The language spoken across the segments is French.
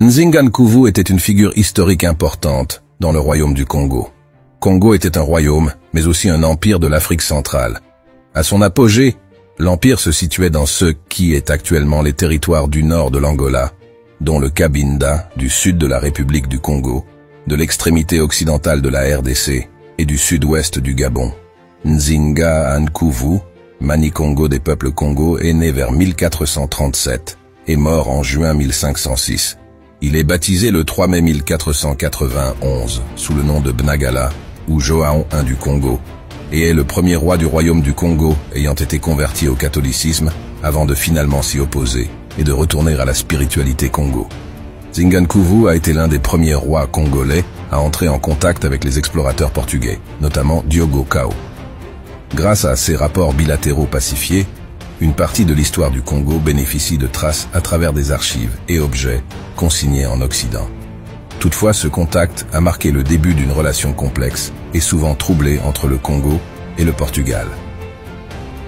Nzinga-Nkuvu était une figure historique importante dans le royaume du Congo. Congo était un royaume, mais aussi un empire de l'Afrique centrale. À son apogée, l'empire se situait dans ce qui est actuellement les territoires du nord de l'Angola, dont le Cabinda, du sud de la République du Congo, de l'extrémité occidentale de la RDC et du sud-ouest du Gabon. Nzinga-Nkuvu, Mani-Congo des peuples Congo, est né vers 1437 et mort en juin 1506. Il est baptisé le 3 mai 1491 sous le nom de Bnagala, ou Joao I du Congo, et est le premier roi du royaume du Congo ayant été converti au catholicisme avant de finalement s'y opposer et de retourner à la spiritualité Congo. Nzinga-Nkuvu a été l'un des premiers rois congolais à entrer en contact avec les explorateurs portugais, notamment Diogo Cao. Grâce à ces rapports bilatéraux pacifiés, une partie de l'histoire du Congo bénéficie de traces à travers des archives et objets consignés en Occident. Toutefois, ce contact a marqué le début d'une relation complexe et souvent troublée entre le Congo et le Portugal.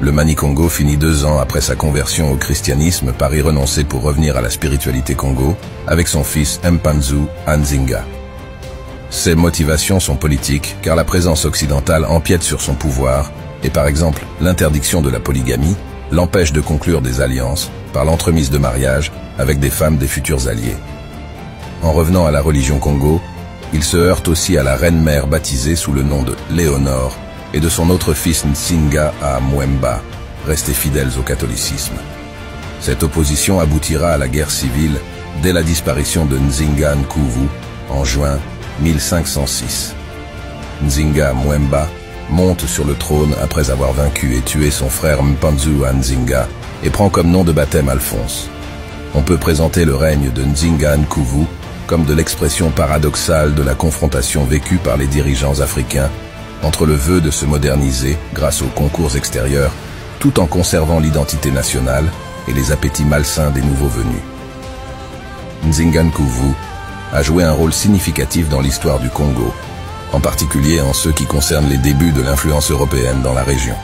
Le Mani-Congo finit 2 ans après sa conversion au christianisme par y renoncer pour revenir à la spiritualité Congo avec son fils Mpanzu Nzinga. Ses motivations sont politiques car la présence occidentale empiète sur son pouvoir et par exemple l'interdiction de la polygamie l'empêche de conclure des alliances par l'entremise de mariages avec des femmes des futurs alliés. En revenant à la religion Congo, il se heurte aussi à la reine-mère baptisée sous le nom de Léonore et de son autre fils Nsinga à Mwemba, restés fidèles au catholicisme. Cette opposition aboutira à la guerre civile dès la disparition de Nzinga-Nkuvu en juin 1506. Nzinga Mwemba monte sur le trône après avoir vaincu et tué son frère Mpanzu Nzinga et prend comme nom de baptême Alphonse. On peut présenter le règne de Nzinga-Nkuvu comme de l'expression paradoxale de la confrontation vécue par les dirigeants africains entre le vœu de se moderniser grâce aux concours extérieurs tout en conservant l'identité nationale et les appétits malsains des nouveaux venus. Nzinga-Nkuvu a joué un rôle significatif dans l'histoire du Congo, en particulier en ce qui concerne les débuts de l'influence européenne dans la région.